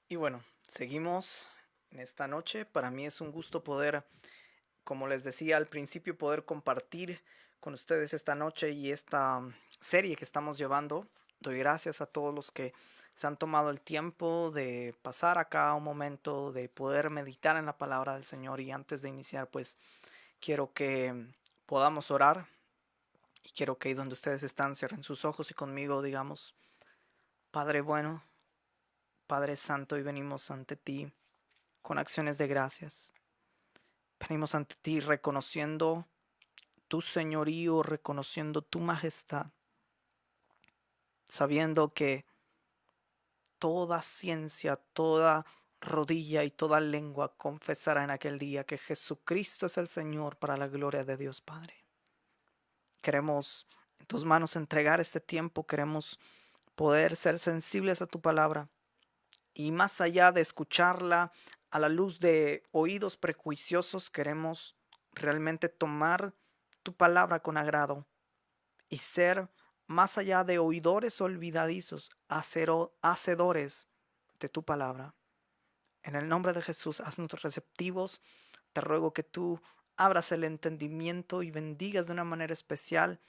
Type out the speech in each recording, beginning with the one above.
Y bueno, seguimos en esta noche. Para mí es un gusto poder, como les decía al principio, poder compartir con ustedes esta noche y esta serie que estamos llevando. Doy gracias a todos los que se han tomado el tiempo de pasar acá un momento, de poder meditar en la palabra del Señor. Y antes de iniciar, pues quiero que podamos orar y quiero que ahí donde ustedes están cierren sus ojos y conmigo digamos, Padre bueno, Padre Santo, y venimos ante ti con acciones de gracias. Venimos ante ti reconociendo tu señorío, reconociendo tu majestad, sabiendo que toda ciencia, toda rodilla y toda lengua confesará en aquel día que Jesucristo es el Señor para la gloria de Dios Padre. Queremos en tus manos entregar este tiempo, queremos poder ser sensibles a tu palabra y más allá de escucharla a la luz de oídos prejuiciosos, queremos realmente tomar tu palabra con agrado y ser más allá de oidores olvidadizos, hacedores de tu palabra. En el nombre de Jesús, haznos receptivos. Te ruego que tú abras el entendimiento y bendigas de una manera especial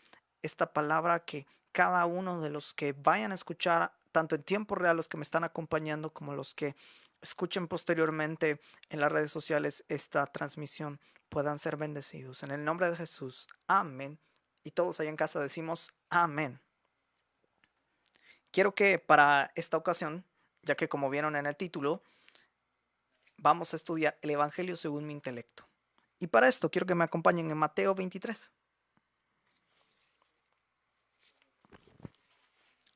esta palabra, que cada uno de los que vayan a escuchar, tanto en tiempo real los que me están acompañando como los que escuchen posteriormente en las redes sociales esta transmisión, puedan ser bendecidos. En el nombre de Jesús, amén. Y todos allá en casa decimos amén. Quiero que para esta ocasión, ya que como vieron en el título, vamos a estudiar el Evangelio según mi intelecto. Y para esto quiero que me acompañen en Mateo 23.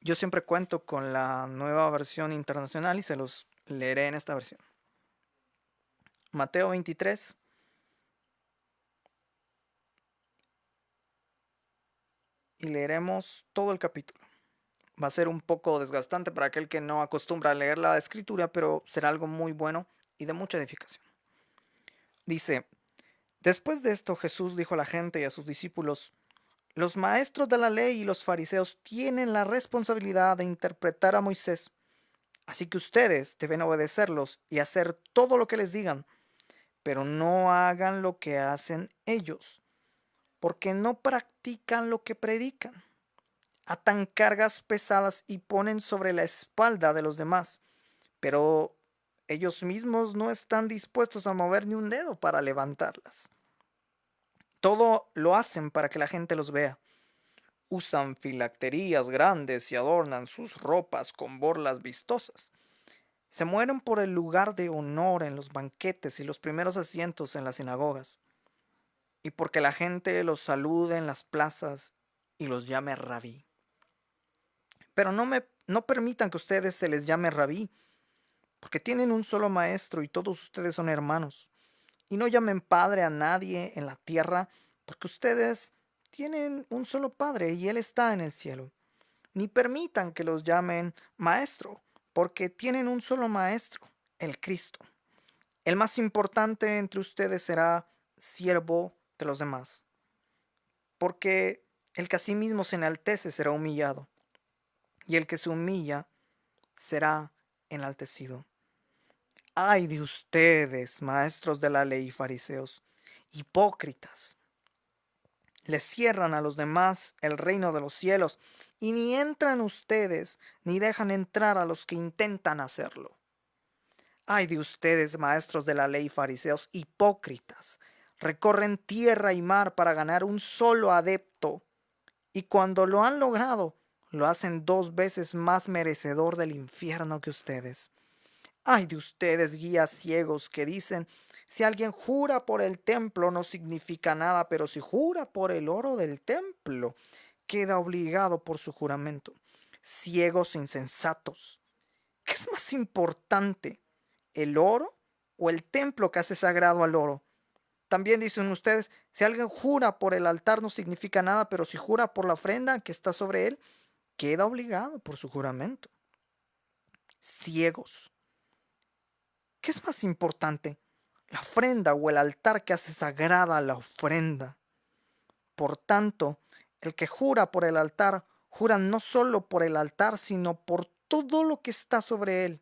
Yo siempre cuento con la nueva versión internacional y se los leeré en esta versión. Mateo 23 y leeremos todo el capítulo. Va a ser un poco desgastante para aquel que no acostumbra a leer la escritura, pero será algo muy bueno y de mucha edificación. Dice, después de esto Jesús dijo a la gente y a sus discípulos, los maestros de la ley y los fariseos tienen la responsabilidad de interpretar a Moisés, así que ustedes deben obedecerlos y hacer todo lo que les digan, pero no hagan lo que hacen ellos, porque no practican lo que predican. Atan cargas pesadas y ponen sobre la espalda de los demás, pero ellos mismos no están dispuestos a mover ni un dedo para levantarlas. Todo lo hacen para que la gente los vea. Usan filacterías grandes y adornan sus ropas con borlas vistosas. Se mueren por el lugar de honor en los banquetes y los primeros asientos en las sinagogas, y porque la gente los salude en las plazas y los llame rabí. Pero no permitan que ustedes se les llame rabí, porque tienen un solo maestro y todos ustedes son hermanos. Y no llamen padre a nadie en la tierra, porque ustedes tienen un solo padre y él está en el cielo. Ni permitan que los llamen maestro, porque tienen un solo maestro, el Cristo. El más importante entre ustedes será siervo de los demás, porque el que a sí mismo se enaltece será humillado, y el que se humilla será enaltecido. Ay de ustedes, maestros de la ley y fariseos, hipócritas, les cierran a los demás el reino de los cielos, y ni entran ustedes ni dejan entrar a los que intentan hacerlo. Ay de ustedes, maestros de la ley y fariseos, hipócritas, recorren tierra y mar para ganar un solo adepto, y cuando lo han logrado, lo hacen 2 veces más merecedor del infierno que ustedes. Ay de ustedes, guías ciegos, que dicen, si alguien jura por el templo no significa nada, pero si jura por el oro del templo, queda obligado por su juramento. Ciegos insensatos. ¿Qué es más importante, el oro o el templo que hace sagrado al oro? También dicen ustedes, si alguien jura por el altar no significa nada, pero si jura por la ofrenda que está sobre él, queda obligado por su juramento. Ciegos. ¿Qué es más importante, la ofrenda o el altar que hace sagrada la ofrenda? Por tanto, el que jura por el altar, jura no solo por el altar, sino por todo lo que está sobre él.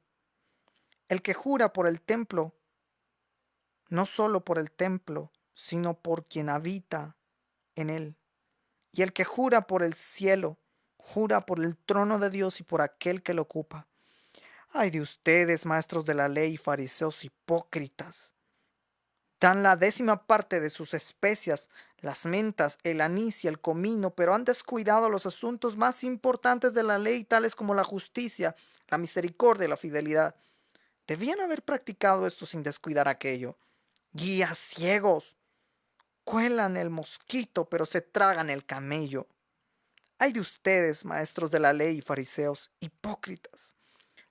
El que jura por el templo, no solo por el templo, sino por quien habita en él. Y el que jura por el cielo, jura por el trono de Dios y por aquel que lo ocupa. Ay de ustedes, maestros de la ley, fariseos hipócritas. Dan la 10ª parte de sus especias, las mentas, el anís y el comino, pero han descuidado los asuntos más importantes de la ley, tales como la justicia, la misericordia y la fidelidad. Debían haber practicado esto sin descuidar aquello. Guías ciegos, cuelan el mosquito, pero se tragan el camello. Ay de ustedes, maestros de la ley y fariseos, hipócritas.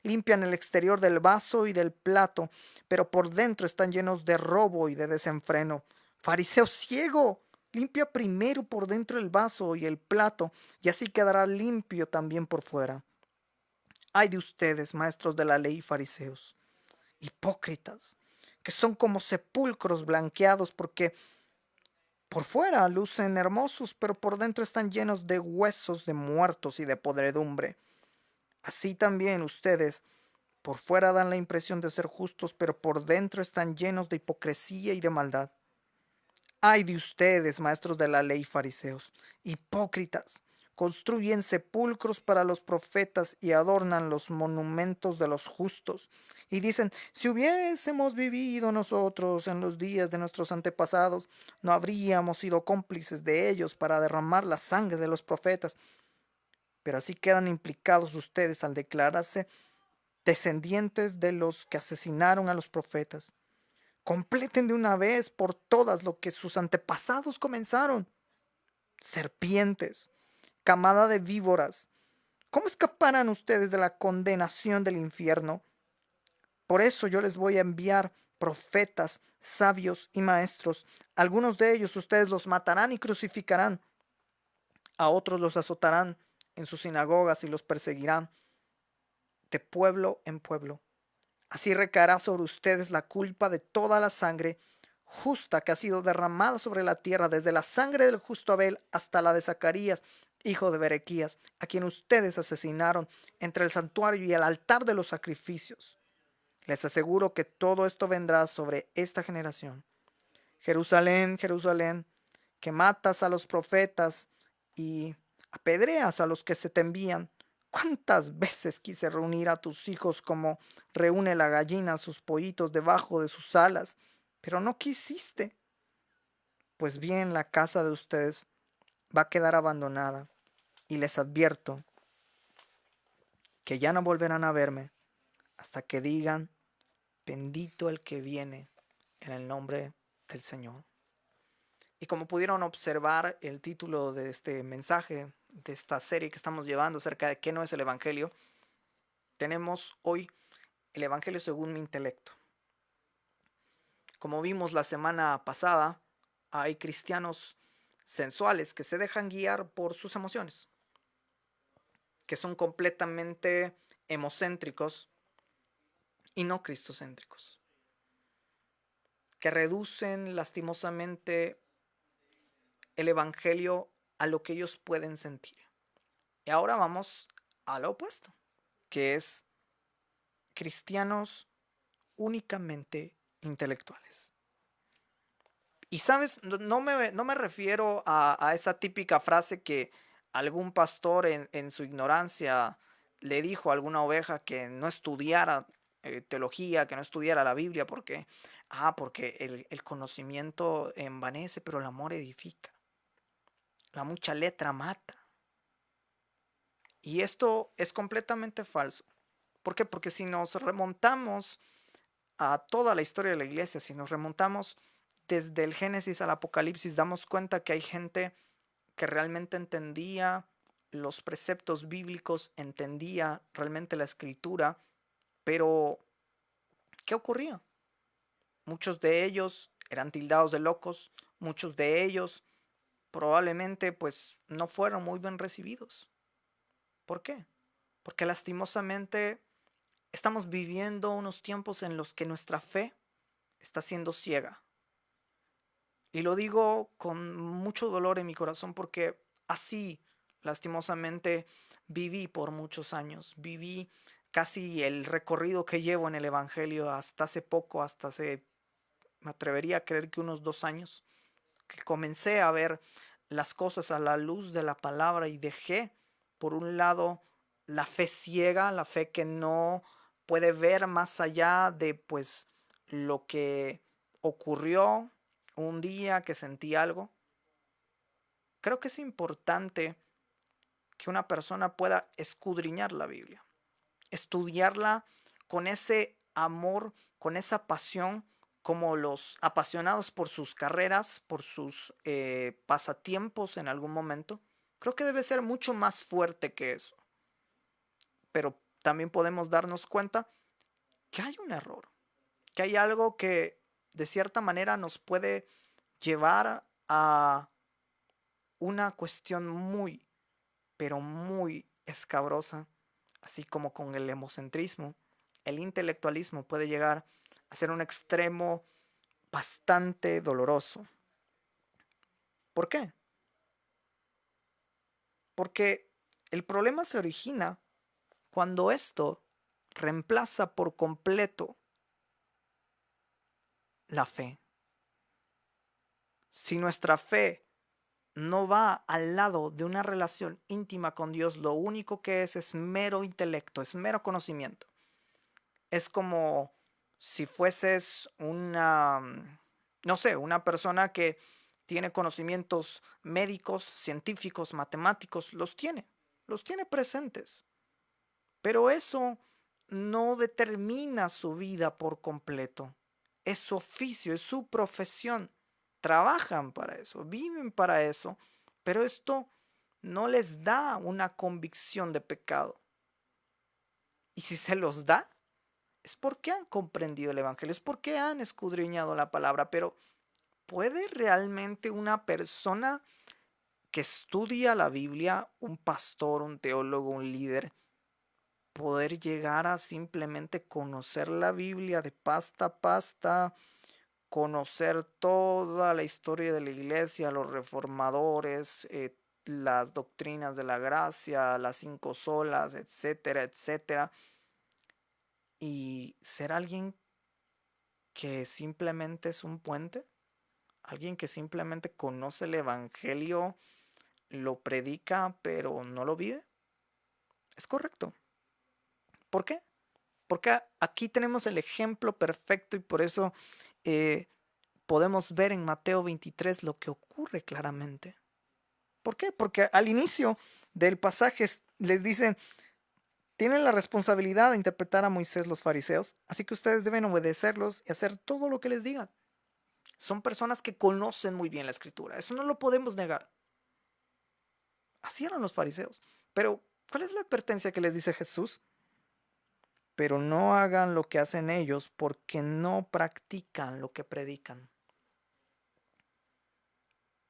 Limpian el exterior del vaso y del plato, pero por dentro están llenos de robo y de desenfreno. Fariseo ciego, limpia primero por dentro el vaso y el plato, y así quedará limpio también por fuera. Ay de ustedes, maestros de la ley y fariseos, hipócritas, que son como sepulcros blanqueados, porque por fuera lucen hermosos, pero por dentro están llenos de huesos de muertos y de podredumbre. Así también ustedes por fuera dan la impresión de ser justos, pero por dentro están llenos de hipocresía y de maldad. Ay de ustedes, maestros de la ley, fariseos, hipócritas, construyen sepulcros para los profetas y adornan los monumentos de los justos. Y dicen, si hubiésemos vivido nosotros en los días de nuestros antepasados, no habríamos sido cómplices de ellos para derramar la sangre de los profetas. Pero así quedan implicados ustedes al declararse descendientes de los que asesinaron a los profetas. Completen de una vez por todas lo que sus antepasados comenzaron. Serpientes, camada de víboras, ¿cómo escaparán ustedes de la condenación del infierno? Por eso yo les voy a enviar profetas, sabios y maestros. Algunos de ellos ustedes los matarán y crucificarán. A otros los azotarán en sus sinagogas y los perseguirán de pueblo en pueblo. Así recaerá sobre ustedes la culpa de toda la sangre justa que ha sido derramada sobre la tierra, desde la sangre del justo Abel hasta la de Zacarías, hijo de Berequías, a quien ustedes asesinaron entre el santuario y el altar de los sacrificios. Les aseguro que todo esto vendrá sobre esta generación. Jerusalén, Jerusalén, que matas a los profetas y apedreas a los que se te envían. ¿Cuántas veces quise reunir a tus hijos como reúne la gallina a sus pollitos debajo de sus alas? Pero no quisiste. Pues bien, la casa de ustedes va a quedar abandonada, y les advierto que ya no volverán a verme hasta que digan, bendito el que viene en el nombre del Señor. Y como pudieron observar, el título de este mensaje, de esta serie que estamos llevando acerca de qué no es el Evangelio, tenemos hoy el Evangelio según mi intelecto. Como vimos la semana pasada, hay cristianos sensuales que se dejan guiar por sus emociones, que son completamente hemocéntricos y no cristocéntricos, que reducen lastimosamente el Evangelio a lo que ellos pueden sentir. Y ahora vamos a lo opuesto, que es cristianos únicamente intelectuales. Y sabes, no me refiero a esa típica frase que algún pastor en su ignorancia le dijo a alguna oveja que no estudiara teología, que no estudiara la Biblia, porque el conocimiento envanece, pero el amor edifica. La mucha letra mata. Y esto es completamente falso. ¿Por qué? Porque si nos remontamos a toda la historia de la iglesia, si nos remontamos desde el Génesis al Apocalipsis, damos cuenta que hay gente que realmente entendía los preceptos bíblicos, entendía realmente la escritura, pero ¿qué ocurría? Muchos de ellos eran tildados de locos, muchos de ellos probablemente pues no fueron muy bien recibidos. ¿Por qué? Porque lastimosamente estamos viviendo unos tiempos en los que nuestra fe está siendo ciega. Y lo digo con mucho dolor en mi corazón porque así lastimosamente viví por muchos años. Viví casi el recorrido que llevo en el Evangelio hasta hace poco, me atrevería a creer que unos 2 años, que comencé a ver las cosas a la luz de la palabra y dejé, por un lado, la fe ciega, la fe que no puede ver más allá de pues lo que ocurrió un día que sentí algo. Creo que es importante que una persona pueda escudriñar la Biblia, estudiarla con ese amor, con esa pasión, como los apasionados por sus carreras, por sus pasatiempos en algún momento. Creo que debe ser mucho más fuerte que eso. Pero también podemos darnos cuenta que hay un error, que hay algo que de cierta manera nos puede llevar a una cuestión muy, pero muy escabrosa, así como con el emocentrismo. El intelectualismo puede llegar a ser un extremo bastante doloroso. ¿Por qué? Porque el problema se origina cuando esto reemplaza por completo la fe. Si nuestra fe no va al lado de una relación íntima con Dios, lo único que es mero intelecto, es mero conocimiento. Es como si fueses no sé, una persona que tiene conocimientos médicos, científicos, matemáticos, los tiene presentes. Pero eso no determina su vida por completo. Es su oficio, es su profesión. Trabajan para eso, viven para eso, pero esto no les da una convicción de pecado. Y si se los da, es porque han comprendido el Evangelio, es porque han escudriñado la palabra. Pero ¿puede realmente una persona que estudia la Biblia, un pastor, un teólogo, un líder, poder llegar a simplemente conocer la Biblia de pasta a pasta, conocer toda la historia de la iglesia, los reformadores, las doctrinas de la gracia, las 5 solas, etcétera, etcétera, y ser alguien que simplemente es un puente, alguien que simplemente conoce el Evangelio, lo predica, pero no lo vive? Es correcto. ¿Por qué? Porque aquí tenemos el ejemplo perfecto y por eso eh, podemos ver en Mateo 23 lo que ocurre claramente. ¿Por qué? Porque al inicio del pasaje les dicen, tienen la responsabilidad de interpretar a Moisés los fariseos, así que ustedes deben obedecerlos y hacer todo lo que les digan. Son personas que conocen muy bien la escritura, eso no lo podemos negar. Así eran los fariseos. Pero, ¿cuál es la advertencia que les dice Jesús? Pero no hagan lo que hacen ellos porque no practican lo que predican.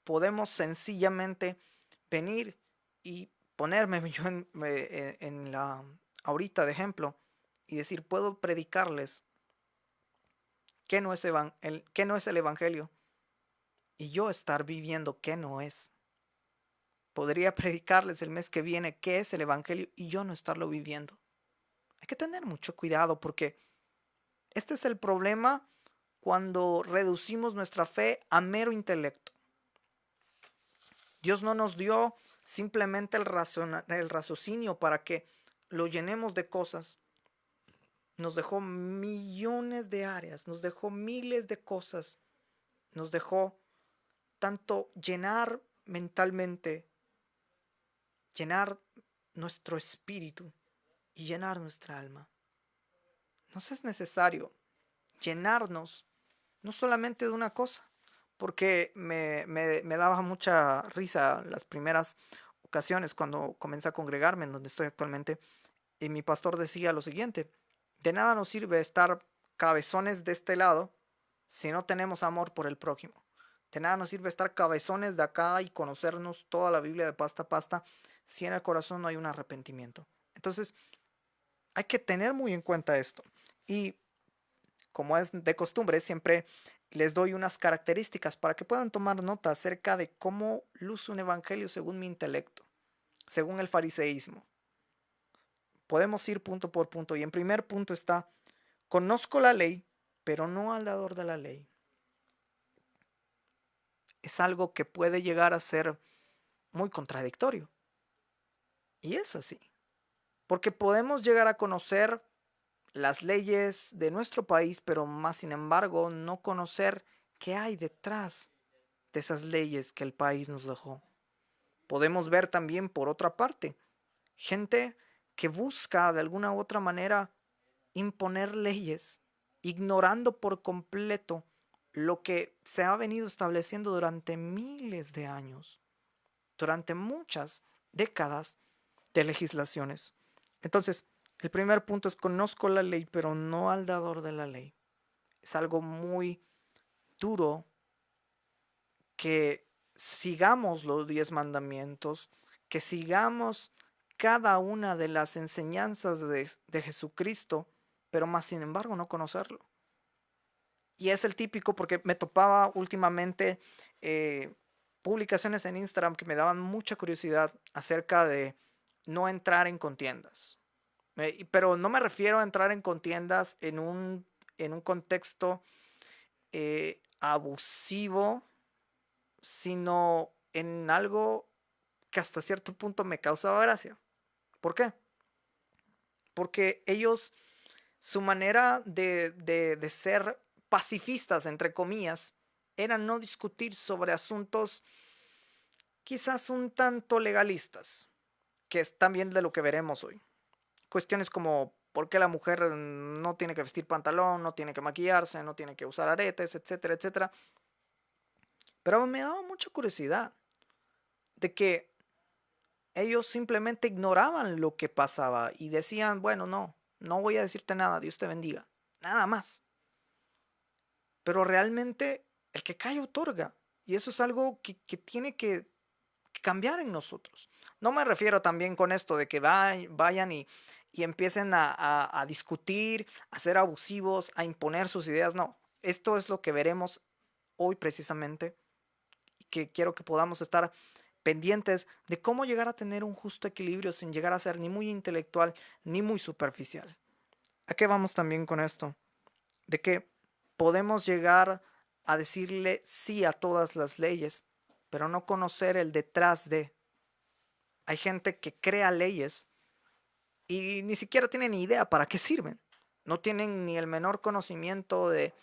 Podemos sencillamente venir y ponerme yo en la ahorita de ejemplo y decir, puedo predicarles qué no es el evangelio y yo estar viviendo qué no es. Podría predicarles el mes que viene qué es el evangelio y yo no estarlo viviendo. Hay que tener mucho cuidado porque este es el problema cuando reducimos nuestra fe a mero intelecto. Dios no nos dio simplemente el raciocinio para que lo llenemos de cosas. Nos dejó millones de áreas, nos dejó miles de cosas, nos dejó tanto llenar mentalmente, llenar nuestro espíritu y llenar nuestra alma. Nos es necesario llenarnos no solamente de una cosa, porque me daba mucha risa las primeras ocasiones cuando comencé a congregarme en donde estoy actualmente, y mi pastor decía lo siguiente: de nada nos sirve estar cabezones de este lado si no tenemos amor por el prójimo. De nada nos sirve estar cabezones de acá y conocernos toda la Biblia de pasta a pasta si en el corazón no hay un arrepentimiento. Entonces, hay que tener muy en cuenta esto. Y como es de costumbre, siempre les doy unas características para que puedan tomar nota acerca de cómo luce un evangelio según mi intelecto, según el fariseísmo. podemos ir punto por punto. Y en primer punto está, conozco la ley, pero no al dador de la ley. Es algo que puede llegar a ser muy contradictorio. Y es así. Porque podemos llegar a conocer las leyes de nuestro país, pero más sin embargo no conocer qué hay detrás de esas leyes que el país nos dejó. Podemos ver también por otra parte gente que busca de alguna u otra manera imponer leyes, ignorando por completo lo que se ha venido estableciendo durante miles de años, durante muchas décadas de legislaciones. Entonces, el primer punto es conozco la ley, pero no al dador de la ley. Es algo muy duro que sigamos los 10 mandamientos, que sigamos cada una de las enseñanzas de Jesucristo, pero más sin embargo no conocerlo. Y es el típico porque me topaba últimamente eh, publicaciones en Instagram que me daban mucha curiosidad acerca de no entrar en contiendas. Pero no me refiero a entrar en contiendas en un contexto abusivo, sino en algo que hasta cierto punto me causaba gracia. ¿Por qué? Porque ellos, su manera de ser pacifistas, entre comillas, era no discutir sobre asuntos quizás un tanto legalistas, que es también de lo que veremos hoy. Cuestiones como por qué la mujer no tiene que vestir pantalón, no tiene que maquillarse, no tiene que usar aretes, etcétera, etcétera. Pero me daba mucha curiosidad de que ellos simplemente ignoraban lo que pasaba y decían, bueno, no voy a decirte nada, Dios te bendiga, nada más. Pero realmente el que cae otorga y eso es algo que tiene que cambiar en nosotros. No me refiero también con esto de que vayan y empiecen a discutir, a ser abusivos, a imponer sus ideas, no. Esto es lo que veremos hoy precisamente y que quiero que podamos estar pendientes de cómo llegar a tener un justo equilibrio sin llegar a ser ni muy intelectual ni muy superficial. ¿A qué vamos también con esto? De que podemos llegar a decirle sí a todas las leyes, pero no conocer el detrás de. Hay gente que crea leyes y ni siquiera tienen ni idea para qué sirven. No tienen ni el menor conocimiento de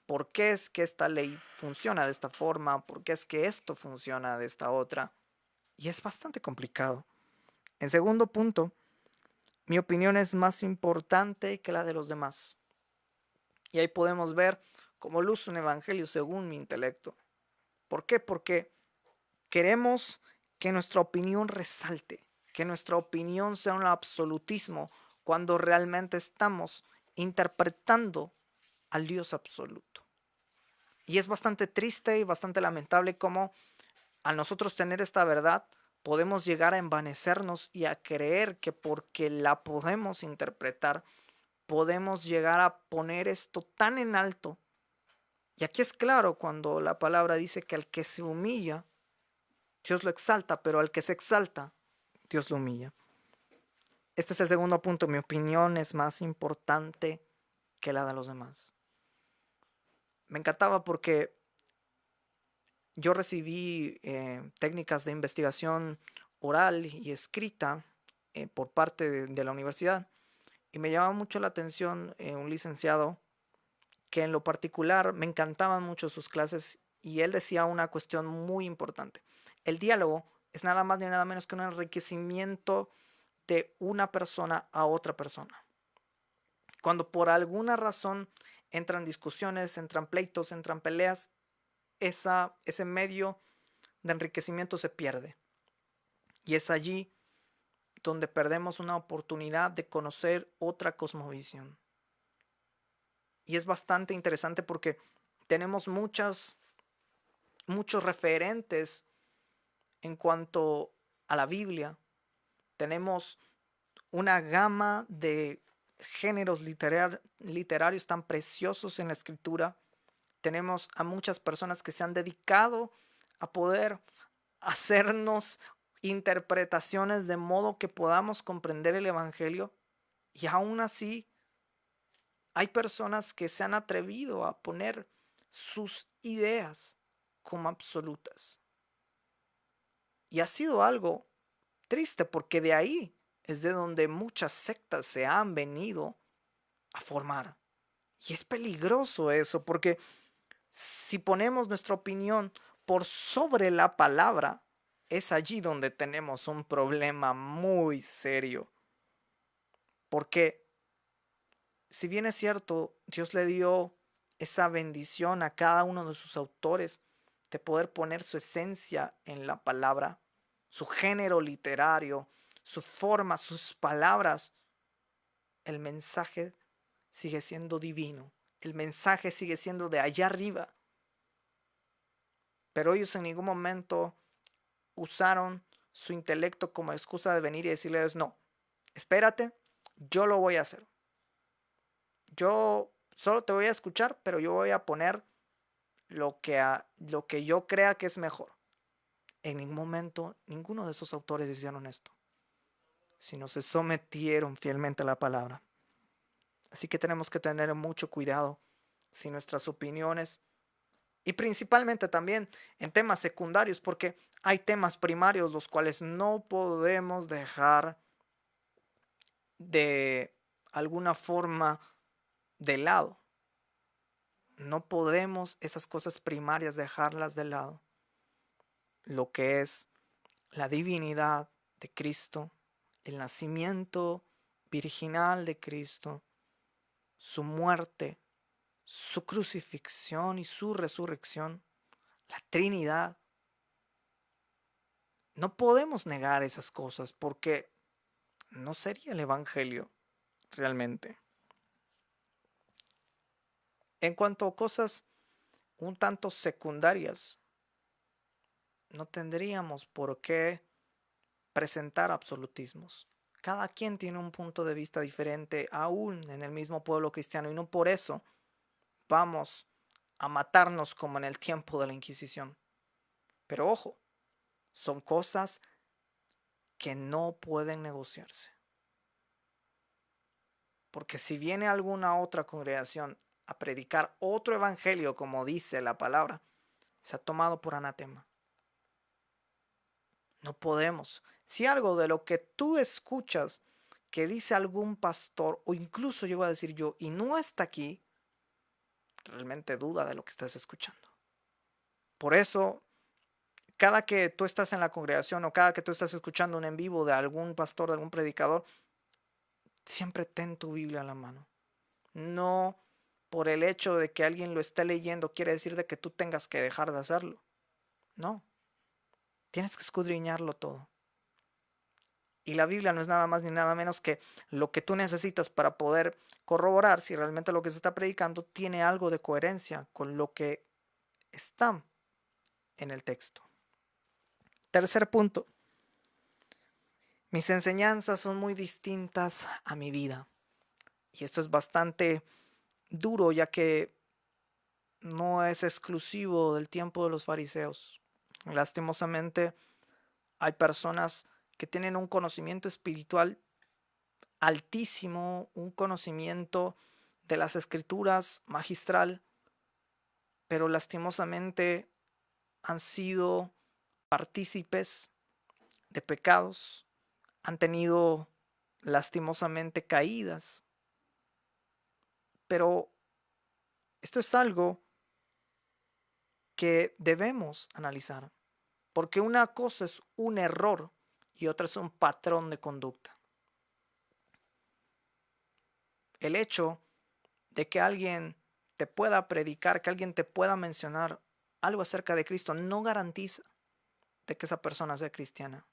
por qué es que esta ley funciona de esta forma, por qué es que esto funciona de esta otra. Y es bastante complicado. En segundo punto, mi opinión es más importante que la de los demás. Y ahí podemos ver cómo luce un evangelio según mi intelecto. ¿Por qué? Porque queremos que nuestra opinión resalte, que nuestra opinión sea un absolutismo cuando realmente estamos interpretando al Dios absoluto. Y es bastante triste y bastante lamentable cómo al nosotros tener esta verdad podemos llegar a envanecernos y a creer que porque la podemos interpretar, podemos llegar a poner esto tan en alto. Y aquí es claro cuando la palabra dice que al que se humilla, Dios lo exalta, pero al que se exalta, Dios lo humilla. Este es el segundo punto. Mi opinión es más importante que la de los demás. Me encantaba porque yo recibí técnicas de investigación oral y escrita por parte de la universidad y me llamaba mucho la atención un licenciado que en lo particular me encantaban mucho sus clases y él decía una cuestión muy importante. El diálogo es nada más ni nada menos que un enriquecimiento de una persona a otra persona. Cuando por alguna razón entran discusiones, entran pleitos, entran peleas, ese medio de enriquecimiento se pierde. Y es allí donde perdemos una oportunidad de conocer otra cosmovisión. Y es bastante interesante porque tenemos muchos referentes en cuanto a la Biblia. Tenemos una gama de géneros literarios tan preciosos en la escritura. Tenemos a muchas personas que se han dedicado a poder hacernos interpretaciones de modo que podamos comprender el Evangelio Y aún así, hay personas que se han atrevido a poner sus ideas como absolutas. Y ha sido algo triste porque de ahí es de donde muchas sectas se han venido a formar. Y es peligroso eso porque si ponemos nuestra opinión por sobre la palabra, es allí donde tenemos un problema muy serio. Porque si bien es cierto, Dios le dio esa bendición a cada uno de sus autores de poder poner su esencia en la palabra, su género literario, su forma, sus palabras, el mensaje sigue siendo divino. El mensaje sigue siendo de allá arriba. Pero ellos en ningún momento usaron su intelecto como excusa de venir y decirles, no, espérate, yo lo voy a hacer. Yo solo te voy a escuchar, pero yo voy a poner lo que yo crea que es mejor. En ningún momento, ninguno de esos autores hicieron esto, sino se sometieron fielmente a la palabra. Así que tenemos que tener mucho cuidado si nuestras opiniones, y principalmente también en temas secundarios, porque hay temas primarios los cuales no podemos dejar de alguna forma de lado. No podemos esas cosas primarias dejarlas de lado. Lo que es la divinidad de Cristo, el nacimiento virginal de Cristo, su muerte, su crucifixión y su resurrección, la Trinidad. No podemos negar esas cosas porque no sería el Evangelio realmente. En cuanto a cosas un tanto secundarias, no tendríamos por qué presentar absolutismos. Cada quien tiene un punto de vista diferente, aún en el mismo pueblo cristiano, y no por eso vamos a matarnos como en el tiempo de la Inquisición. Pero ojo, son cosas que no pueden negociarse. Porque si viene alguna otra congregación a predicar otro evangelio, como dice la palabra, se ha tomado por anatema. No podemos. Si algo de lo que tú escuchas que dice algún pastor, o incluso yo voy a decir yo, y no está aquí, realmente duda de lo que estás escuchando. Por eso, cada que tú estás en la congregación o cada que tú estás escuchando un en vivo de algún pastor, de algún predicador, siempre ten tu Biblia a la mano. No por el hecho de que alguien lo esté leyendo quiere decir de que tú tengas que dejar de hacerlo. No, tienes que escudriñarlo todo. Y la Biblia no es nada más ni nada menos que lo que tú necesitas para poder corroborar si realmente lo que se está predicando tiene algo de coherencia con lo que está en el texto. Tercer punto. Mis enseñanzas son muy distintas a mi vida. Y esto es bastante duro ya que no es exclusivo del tiempo de los fariseos. Lastimosamente, hay personas que tienen un conocimiento espiritual altísimo, un conocimiento de las escrituras magistral, pero lastimosamente han sido partícipes de pecados, han tenido lastimosamente caídas, pero esto es algo que debemos analizar, porque una cosa es un error y otra es un patrón de conducta. El hecho de que alguien te pueda predicar, que alguien te pueda mencionar algo acerca de Cristo, no garantiza de que esa persona sea cristiana.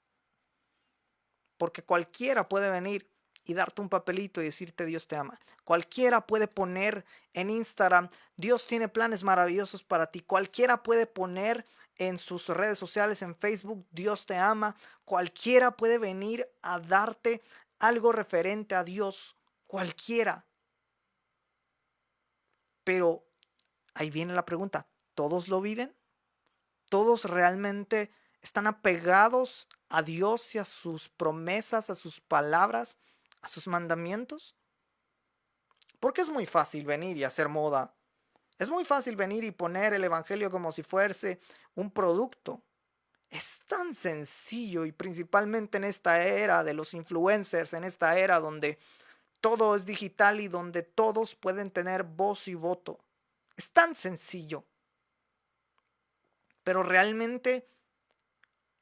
Porque cualquiera puede venir y darte un papelito y decirte Dios te ama. Cualquiera puede poner en Instagram, Dios tiene planes maravillosos para ti. Cualquiera puede poner en sus redes sociales, en Facebook, Dios te ama. Cualquiera puede venir a darte algo referente a Dios. Cualquiera. Pero ahí viene la pregunta, ¿todos lo viven? ¿Todos realmente están apegados a Dios y a sus promesas, a sus palabras, a sus mandamientos. Porque es muy fácil venir y hacer moda. Es muy fácil venir y poner el evangelio como si fuese un producto. Es tan sencillo, y principalmente en esta era de los influencers, en esta era donde todo es digital y donde todos pueden tener voz y voto. Es tan sencillo. Pero realmente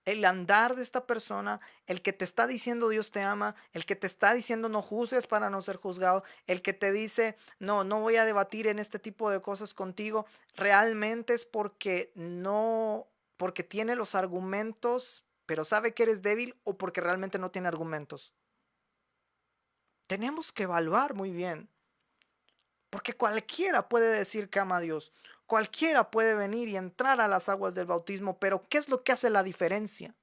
el andar de esta persona, el que te está diciendo Dios te ama, el que te está diciendo no juzgues para no ser juzgado, el que te dice no voy a debatir en este tipo de cosas contigo, realmente es porque no, porque tiene los argumentos, pero sabe que eres débil, o porque realmente no tiene argumentos. Tenemos que evaluar muy bien. Porque cualquiera puede decir que ama a Dios, cualquiera puede venir y entrar a las aguas del bautismo, pero ¿qué es lo que hace la diferencia?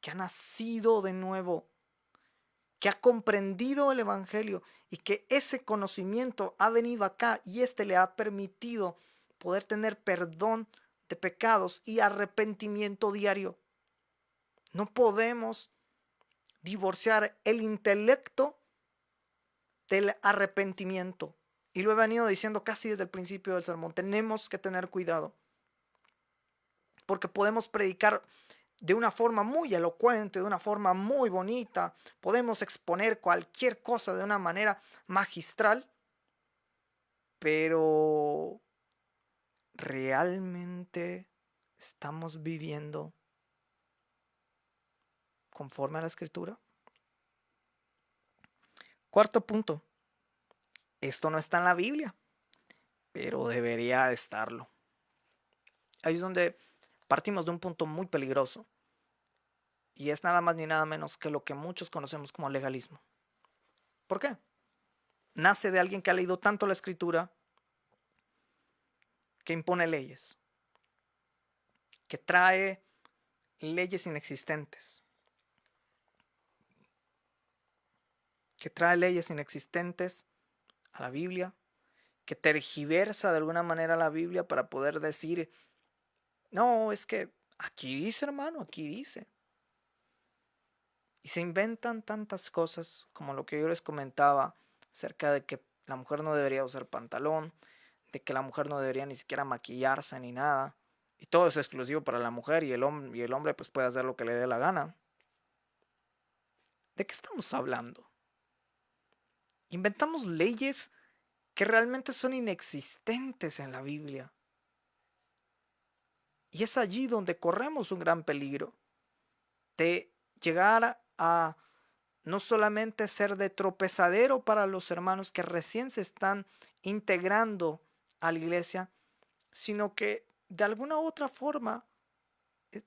Que ha nacido de nuevo, que ha comprendido el Evangelio y que ese conocimiento ha venido acá y este le ha permitido poder tener perdón de pecados y arrepentimiento diario. No podemos divorciar el intelecto del arrepentimiento. Y lo he venido diciendo casi desde el principio del sermón. Tenemos que tener cuidado. Porque podemos predicar de una forma muy elocuente, de una forma muy bonita. Podemos exponer cualquier cosa de una manera magistral. Pero ¿realmente estamos viviendo conforme a la Escritura? Cuarto punto. Esto no está en la Biblia, pero debería estarlo. Ahí es donde partimos de un punto muy peligroso. Y es nada más ni nada menos que lo que muchos conocemos como legalismo. ¿Por qué? Nace de alguien que ha leído tanto la Escritura que impone leyes, que trae leyes inexistentes, a la Biblia, que tergiversa de alguna manera la Biblia para poder decir, no, es que aquí dice, hermano, aquí dice. Y se inventan tantas cosas como lo que yo les comentaba acerca de que la mujer no debería usar pantalón, de que la mujer no debería ni siquiera maquillarse ni nada. Y todo es exclusivo para la mujer, y el hombre pues puede hacer lo que le dé la gana. ¿De qué estamos hablando? Inventamos leyes que realmente son inexistentes en la Biblia. Y es allí donde corremos un gran peligro de llegar a no solamente ser de tropezadero para los hermanos que recién se están integrando a la iglesia, sino que de alguna u otra forma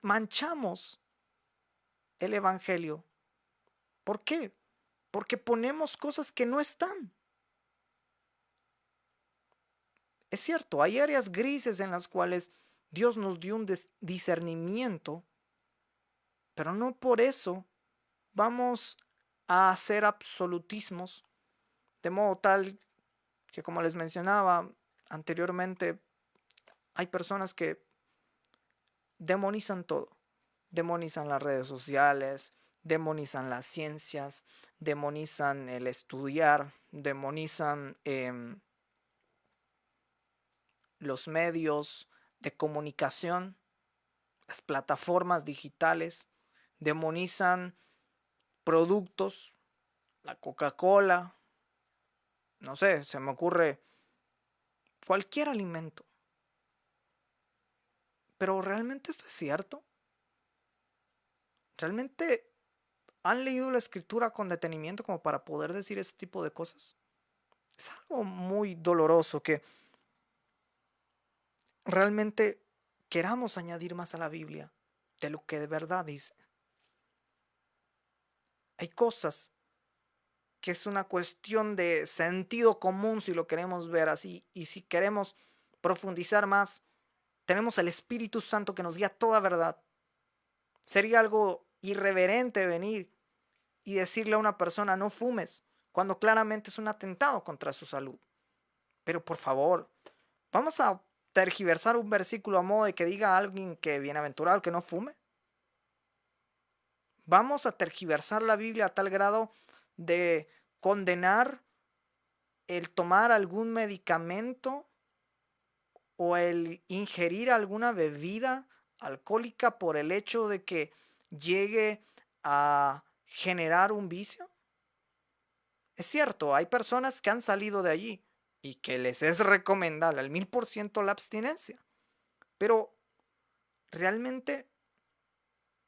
manchamos el evangelio. ¿Por qué? Porque ponemos cosas que no están. Es cierto, hay áreas grises en las cuales Dios nos dio un discernimiento, pero no por eso vamos a hacer absolutismos, de modo tal que, como les mencionaba anteriormente, hay personas que demonizan todo. Demonizan las redes sociales, demonizan las ciencias, demonizan el estudiar, demonizan los medios de comunicación, las plataformas digitales, demonizan productos, la Coca-Cola, no sé, se me ocurre cualquier alimento. Pero ¿realmente esto es cierto? ¿Realmente han leído la escritura con detenimiento como para poder decir ese tipo de cosas? Es algo muy doloroso que realmente queramos añadir más a la Biblia de lo que de verdad dice. Hay cosas que es una cuestión de sentido común si lo queremos ver así, y si queremos profundizar más, tenemos el Espíritu Santo que nos guía toda verdad. Sería algo irreverente venir y decirle a una persona no fumes, cuando claramente es un atentado contra su salud. Pero por favor, vamos a tergiversar un versículo a modo de que diga a alguien que bienaventurado que no fume. Vamos a tergiversar la Biblia a tal grado de condenar el tomar algún medicamento o el ingerir alguna bebida alcohólica por el hecho de que llegue a generar un vicio? Es cierto, hay personas que han salido de allí y que les es recomendable al 1000% la abstinencia, pero realmente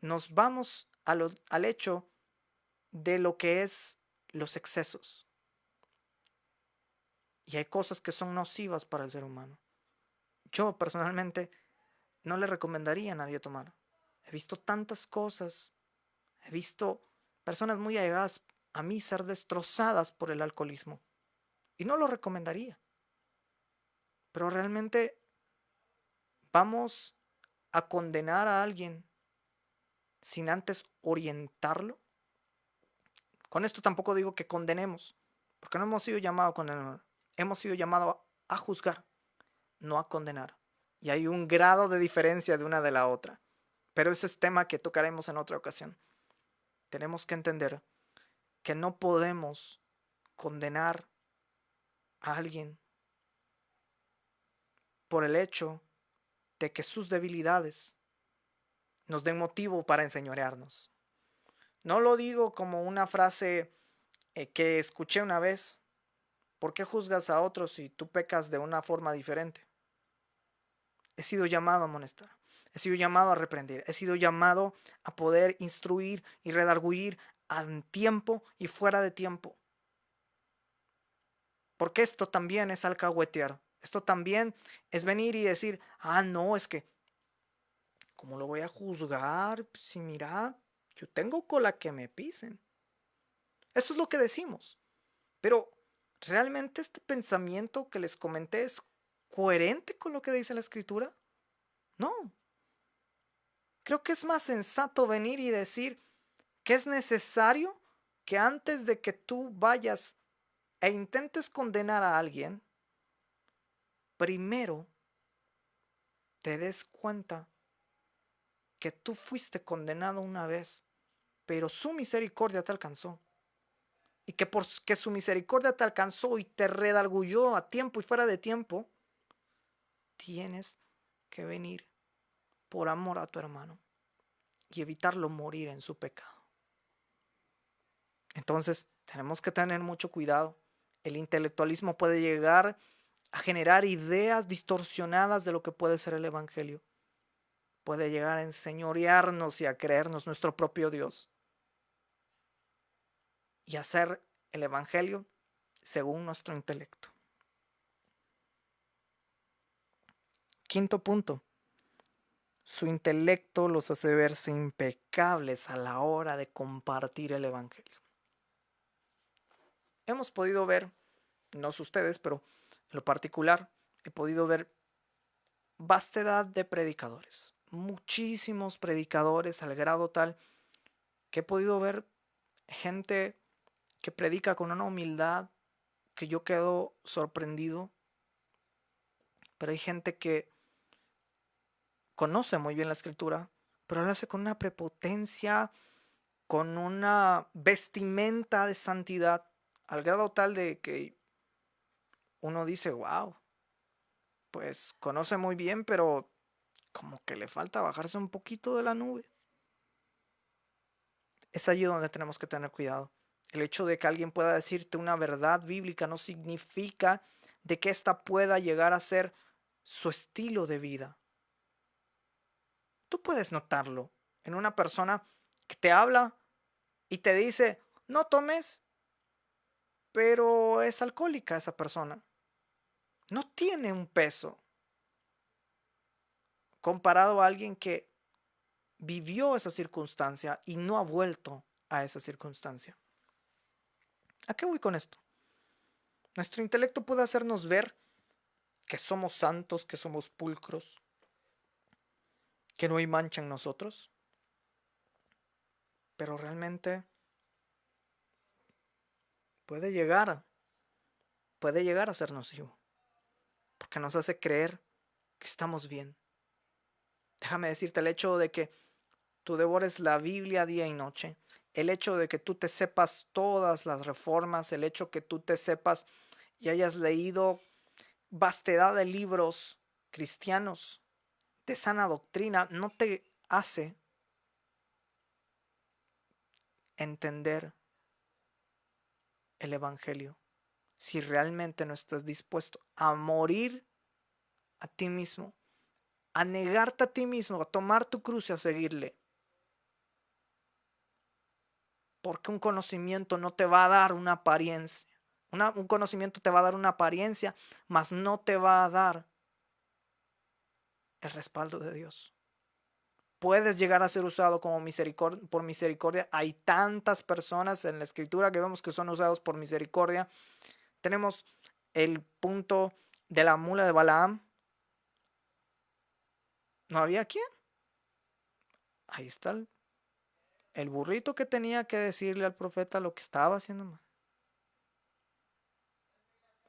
nos vamos al hecho de lo que es los excesos. Y hay cosas que son nocivas para el ser humano. Yo personalmente no le recomendaría a nadie tomar. He visto tantas cosas, he visto personas muy allegadas a mí ser destrozadas por el alcoholismo. Y no lo recomendaría. Pero realmente vamos a condenar a alguien sin antes orientarlo. Con esto tampoco digo que condenemos, porque no hemos sido llamados a condenar. Hemos sido llamados a juzgar, no a condenar. Y hay un grado de diferencia de una de la otra. Pero ese es tema que tocaremos en otra ocasión. Tenemos que entender que no podemos condenar a alguien por el hecho de que sus debilidades nos den motivo para enseñorearnos. No lo digo como una frase que escuché una vez. ¿Por qué juzgas a otros si tú pecas de una forma diferente? He sido llamado a amonestar. He sido llamado a reprender. He sido llamado a poder instruir y redarguir a tiempo y fuera de tiempo. Porque esto también es alcahuetear. Esto también es venir y decir, no, es que, ¿cómo lo voy a juzgar? Si mira, yo tengo cola que me pisen. Eso es lo que decimos. Pero, ¿realmente este pensamiento que les comenté es coherente con lo que dice la Escritura? No. Creo que es más sensato venir y decir que es necesario que antes de que tú vayas e intentes condenar a alguien, primero te des cuenta que tú fuiste condenado una vez, pero su misericordia te alcanzó. Y que porque su misericordia te alcanzó y te redarguyó a tiempo y fuera de tiempo, tienes que venir por amor a tu hermano y evitarlo morir en su pecado. Entonces, tenemos que tener mucho cuidado. El intelectualismo puede llegar a generar ideas distorsionadas de lo que puede ser el Evangelio. Puede llegar a enseñorearnos y a creernos nuestro propio Dios. Y hacer el Evangelio según nuestro intelecto. Quinto punto. Su intelecto los hace verse impecables a la hora de compartir el Evangelio. Hemos podido ver, no sé ustedes, pero en lo particular he podido ver vastedad de predicadores. Muchísimos predicadores al grado tal que he podido ver gente que predica con una humildad que yo quedo sorprendido. Pero hay gente que conoce muy bien la Escritura, pero lo hace con una prepotencia, con una vestimenta de santidad, al grado tal de que uno dice, wow, pues conoce muy bien, pero como que le falta bajarse un poquito de la nube. Es allí donde tenemos que tener cuidado. El hecho de que alguien pueda decirte una verdad bíblica no significa de que ésta pueda llegar a ser su estilo de vida. Tú puedes notarlo en una persona que te habla y te dice, no tomes, pero es alcohólica esa persona. No tiene un peso comparado a alguien que vivió esa circunstancia y no ha vuelto a esa circunstancia. ¿A qué voy con esto? Nuestro intelecto puede hacernos ver que somos santos, que somos pulcros, que no hay mancha en nosotros, pero realmente puede llegar, puede llegar a ser nocivo, porque nos hace creer que estamos bien. Déjame decirte el hecho de que tú devores la Biblia día y noche, el hecho de que tú te sepas todas las reformas, el hecho que tú te sepas y hayas leído vastedad de libros cristianos de sana doctrina, no te hace entender el Evangelio si realmente no estás dispuesto a morir a ti mismo, a negarte a ti mismo, a tomar tu cruz y a seguirle. Porque un conocimiento no te va a dar una apariencia. Un conocimiento te va a dar una apariencia, mas no te va a dar el respaldo de Dios. Puedes llegar a ser usado como por misericordia. Hay tantas personas en la escritura que vemos que son usados por misericordia. Tenemos el punto de la mula de Balaam. ¿No había quién? Ahí está el burrito que tenía que decirle al profeta lo que estaba haciendo mal.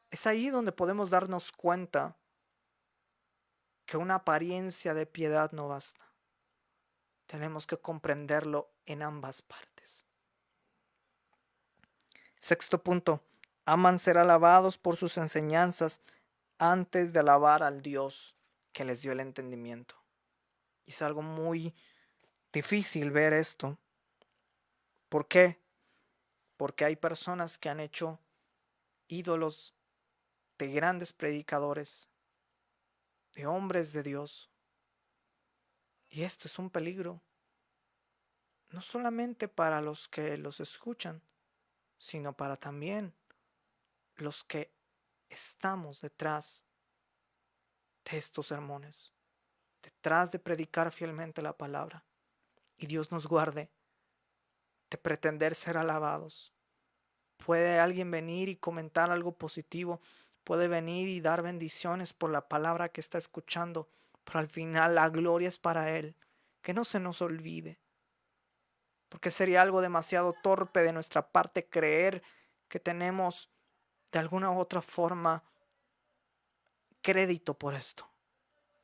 Es ahí donde podemos darnos cuenta que una apariencia de piedad no basta. Tenemos que comprenderlo en ambas partes. Sexto punto. Aman ser alabados por sus enseñanzas antes de alabar al Dios que les dio el entendimiento. Y es algo muy difícil ver esto. ¿Por qué? Porque hay personas que han hecho ídolos de grandes predicadores, de hombres de Dios. Y esto es un peligro, no solamente para los que los escuchan, sino para también los que estamos detrás de estos sermones, detrás de predicar fielmente la palabra. Y Dios nos guarde de pretender ser alabados. Puede alguien venir y comentar algo positivo, puede venir y dar bendiciones por la palabra que está escuchando, pero al final la gloria es para Él. Que no se nos olvide, porque sería algo demasiado torpe de nuestra parte creer que tenemos de alguna u otra forma crédito por esto.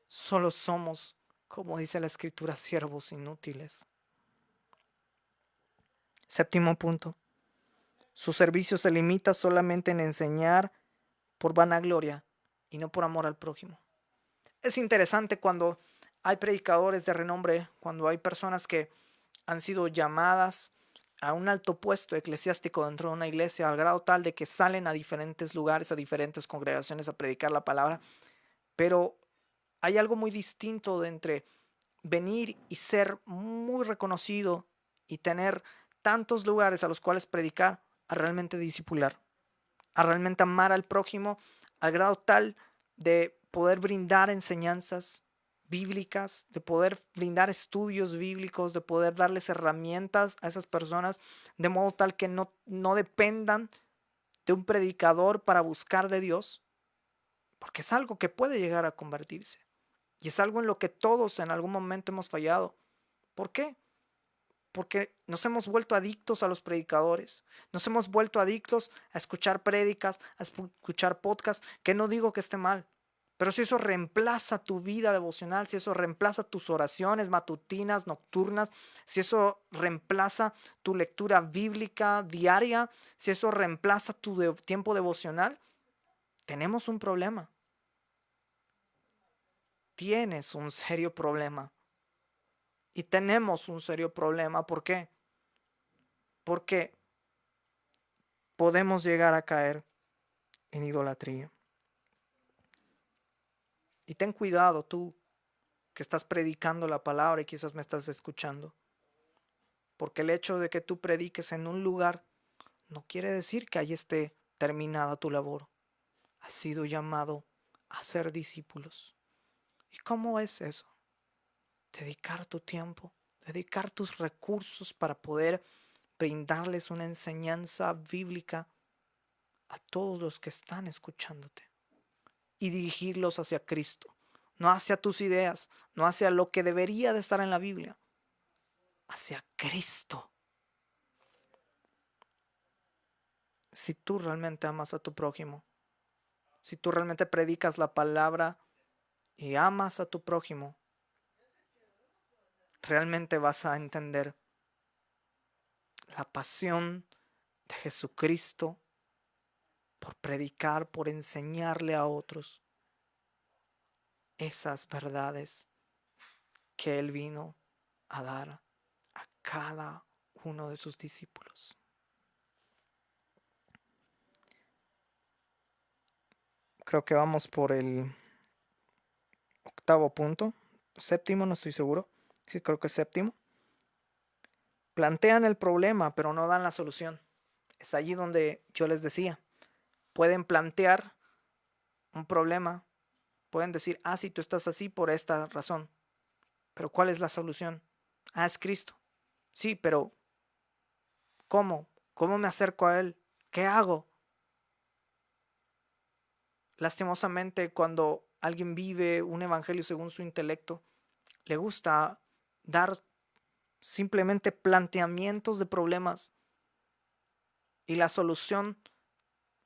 Solo somos, como dice la escritura, siervos inútiles. Séptimo punto. Su servicio se limita solamente en enseñar por vanagloria y no por amor al prójimo. Es interesante cuando hay predicadores de renombre, cuando hay personas que han sido llamadas a un alto puesto eclesiástico dentro de una iglesia, al grado tal de que salen a diferentes lugares, a diferentes congregaciones a predicar la palabra, pero hay algo muy distinto de entre venir y ser muy reconocido y tener tantos lugares a los cuales predicar, a realmente discipular, a realmente amar al prójimo al grado tal de poder brindar enseñanzas bíblicas, de poder brindar estudios bíblicos, de poder darles herramientas a esas personas de modo tal que no dependan de un predicador para buscar de Dios, porque es algo que puede llegar a convertirse y es algo en lo que todos en algún momento hemos fallado. ¿Por qué? Porque nos hemos vuelto adictos a los predicadores, nos hemos vuelto adictos a escuchar prédicas, a escuchar podcasts, que no digo que esté mal, pero si eso reemplaza tu vida devocional, si eso reemplaza tus oraciones matutinas, nocturnas, si eso reemplaza tu lectura bíblica diaria, si eso reemplaza tu tiempo devocional, tenemos un problema. Tienes un serio problema. Y tenemos un serio problema. ¿Por qué? Porque podemos llegar a caer en idolatría. Y ten cuidado tú que estás predicando la palabra y quizás me estás escuchando. Porque el hecho de que tú prediques en un lugar no quiere decir que ahí esté terminada tu labor. Has sido llamado a ser discípulos. ¿Y cómo es eso? Dedicar tu tiempo, dedicar tus recursos para poder brindarles una enseñanza bíblica a todos los que están escuchándote y dirigirlos hacia Cristo, no hacia tus ideas, no hacia lo que debería de estar en la Biblia, hacia Cristo. Si tú realmente amas a tu prójimo, si tú realmente predicas la palabra y amas a tu prójimo, realmente vas a entender la pasión de Jesucristo por predicar, por enseñarle a otros esas verdades que Él vino a dar a cada uno de sus discípulos. Creo que vamos por el octavo punto, séptimo, no estoy seguro. Sí, creo que es séptimo. Plantean el problema, pero no dan la solución. Es allí donde yo les decía, pueden plantear un problema, pueden decir, sí, tú estás así por esta razón, pero ¿cuál es la solución? Es Cristo. Sí, pero ¿cómo? ¿Cómo me acerco a Él? ¿Qué hago? Lastimosamente, cuando alguien vive un evangelio según su intelecto, le gusta dar simplemente planteamientos de problemas y la solución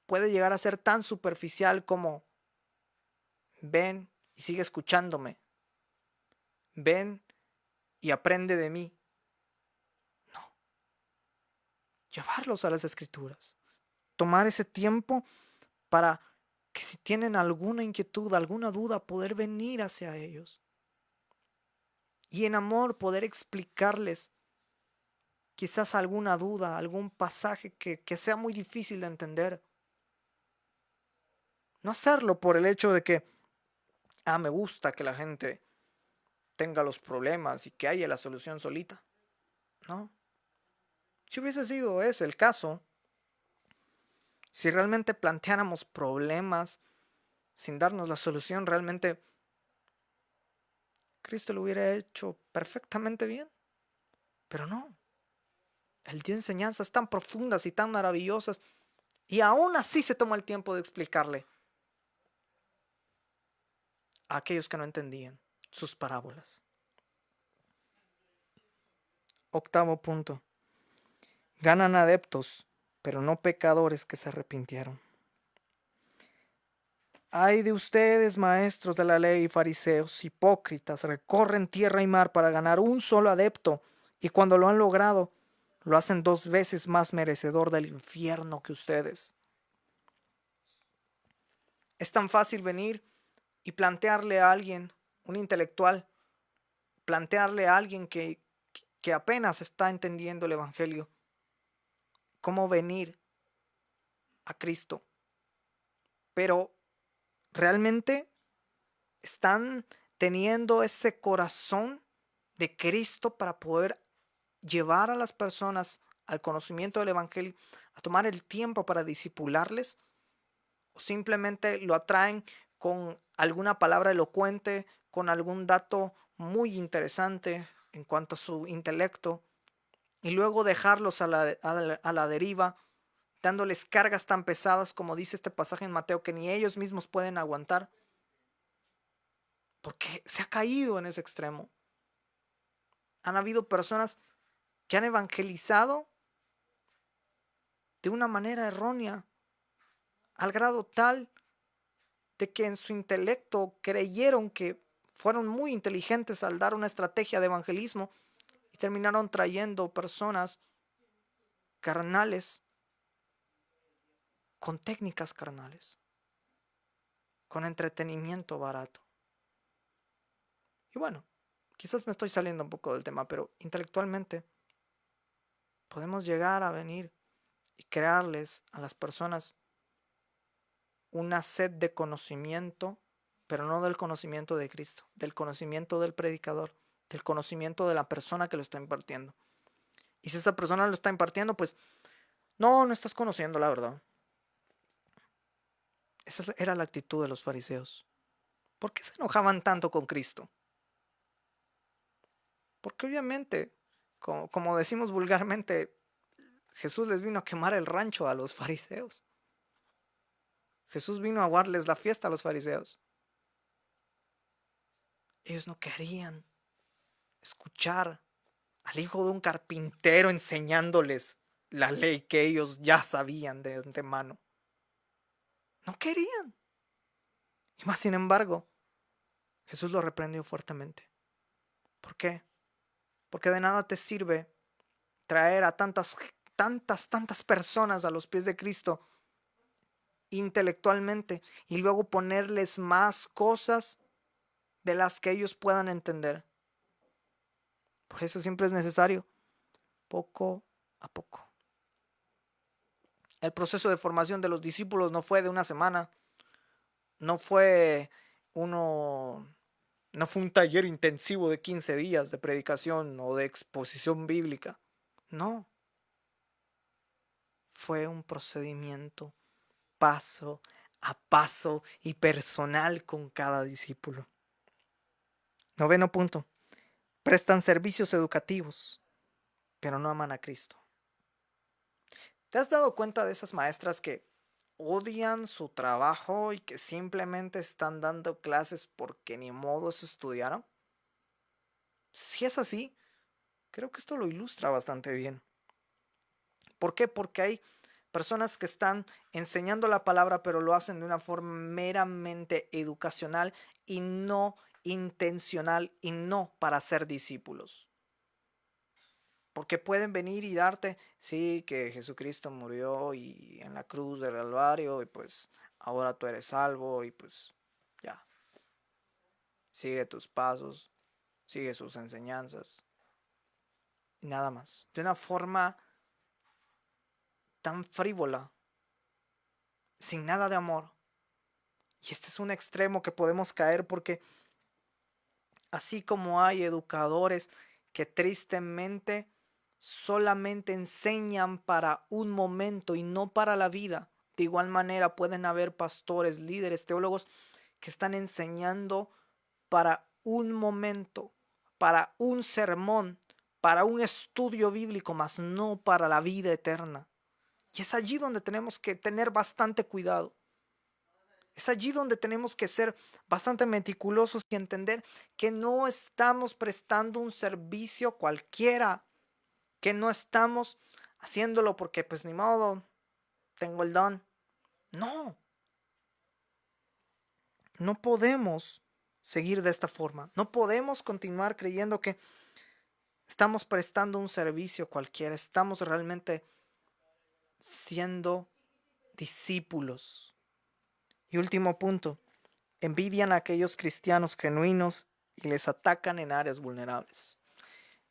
puede llegar a ser tan superficial como ven y sigue escuchándome, ven y aprende de mí. No, llevarlos a las escrituras, tomar ese tiempo para que si tienen alguna inquietud, alguna duda, poder venir hacia ellos y en amor poder explicarles quizás alguna duda, algún pasaje que sea muy difícil de entender. No hacerlo por el hecho de que, me gusta que la gente tenga los problemas y que haya la solución solita. No. Si hubiese sido ese el caso, si realmente planteáramos problemas sin darnos la solución, realmente Cristo lo hubiera hecho perfectamente bien. Pero no. Él dio enseñanzas tan profundas y tan maravillosas y aún así se tomó el tiempo de explicarle a aquellos que no entendían sus parábolas. Octavo punto. Ganan adeptos, pero no pecadores que se arrepintieron. Ay de ustedes, maestros de la ley y fariseos, hipócritas, recorren tierra y mar para ganar un solo adepto, y cuando lo han logrado, lo hacen 2 veces más merecedor del infierno que ustedes. Es tan fácil venir y plantearle a alguien, un intelectual, plantearle a alguien que apenas está entendiendo el Evangelio, cómo venir a Cristo. Pero realmente están teniendo ese corazón de Cristo para poder llevar a las personas al conocimiento del Evangelio, a tomar el tiempo para discipularles, o simplemente lo atraen con alguna palabra elocuente, con algún dato muy interesante en cuanto a su intelecto, y luego dejarlos a la deriva, dándoles cargas tan pesadas como dice este pasaje en Mateo, que ni ellos mismos pueden aguantar, porque se ha caído en ese extremo. Han habido personas que han evangelizado de una manera errónea, al grado tal de que en su intelecto creyeron que fueron muy inteligentes al dar una estrategia de evangelismo y terminaron trayendo personas carnales con técnicas carnales, con entretenimiento barato. Y bueno, quizás me estoy saliendo un poco del tema, pero intelectualmente podemos llegar a venir y crearles a las personas una sed de conocimiento, pero no del conocimiento de Cristo, del conocimiento del predicador, del conocimiento de la persona que lo está impartiendo. Y si esa persona lo está impartiendo, pues no estás conociendo la verdad. Esa era la actitud de los fariseos. ¿Por qué se enojaban tanto con Cristo? Porque obviamente, como decimos vulgarmente, Jesús les vino a quemar el rancho a los fariseos. Jesús vino a aguarles la fiesta a los fariseos. Ellos no querían escuchar al hijo de un carpintero enseñándoles la ley que ellos ya sabían de antemano. No querían. Y más sin embargo, Jesús lo reprendió fuertemente. ¿Por qué? Porque de nada te sirve traer a tantas personas a los pies de Cristo intelectualmente y luego ponerles más cosas de las que ellos puedan entender. Por eso siempre es necesario poco a poco. El proceso de formación de los discípulos no fue de una semana, no fue uno, no fue un taller intensivo de 15 días de predicación o de exposición bíblica. No, fue un procedimiento paso a paso y personal con cada discípulo. 9º punto. Prestan servicios educativos, pero no aman a Cristo. ¿Te has dado cuenta de esas maestras que odian su trabajo y que simplemente están dando clases porque ni modo se estudiaron? Si es así, creo que esto lo ilustra bastante bien. ¿Por qué? Porque hay personas que están enseñando la palabra, pero lo hacen de una forma meramente educacional y no intencional y no para ser discípulos. Porque pueden venir y darte, sí, que Jesucristo murió y en la cruz del Calvario y pues ahora tú eres salvo y pues ya. Sigue tus pasos, sigue sus enseñanzas y nada más. De una forma tan frívola, sin nada de amor. Y este es un extremo que podemos caer porque así como hay educadores que tristemente solamente enseñan para un momento y no para la vida, de igual manera pueden haber pastores, líderes, teólogos que están enseñando para un momento, para un sermón, para un estudio bíblico, mas no para la vida eterna. Y es allí donde tenemos que tener bastante cuidado. Es allí donde tenemos que ser bastante meticulosos y entender que no estamos prestando un servicio cualquiera, que no estamos haciéndolo porque pues ni modo, tengo el don. No, no podemos seguir de esta forma. No podemos continuar creyendo que estamos prestando un servicio cualquiera. Estamos realmente siendo discípulos. Y último punto, envidian a aquellos cristianos genuinos y les atacan en áreas vulnerables.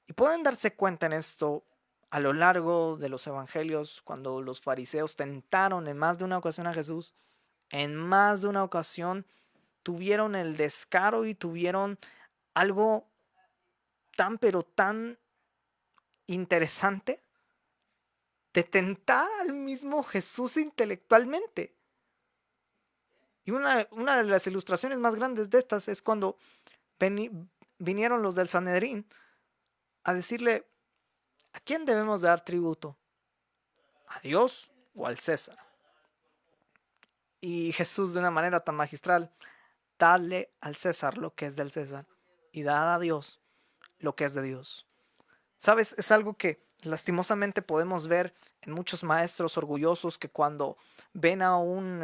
Y pueden darse cuenta en esto a lo largo de los evangelios, cuando los fariseos tentaron en más de una ocasión a Jesús, en más de una ocasión tuvieron el descaro y tuvieron algo tan pero tan interesante de tentar al mismo Jesús intelectualmente. Y una de las ilustraciones más grandes de estas es cuando vinieron los del Sanedrín a decirle, ¿a quién debemos dar tributo? ¿A Dios o al César? Y Jesús de una manera tan magistral, dale al César lo que es del César y dad a Dios lo que es de Dios. ¿Sabes? Es algo que lastimosamente podemos ver en muchos maestros orgullosos que cuando ven a un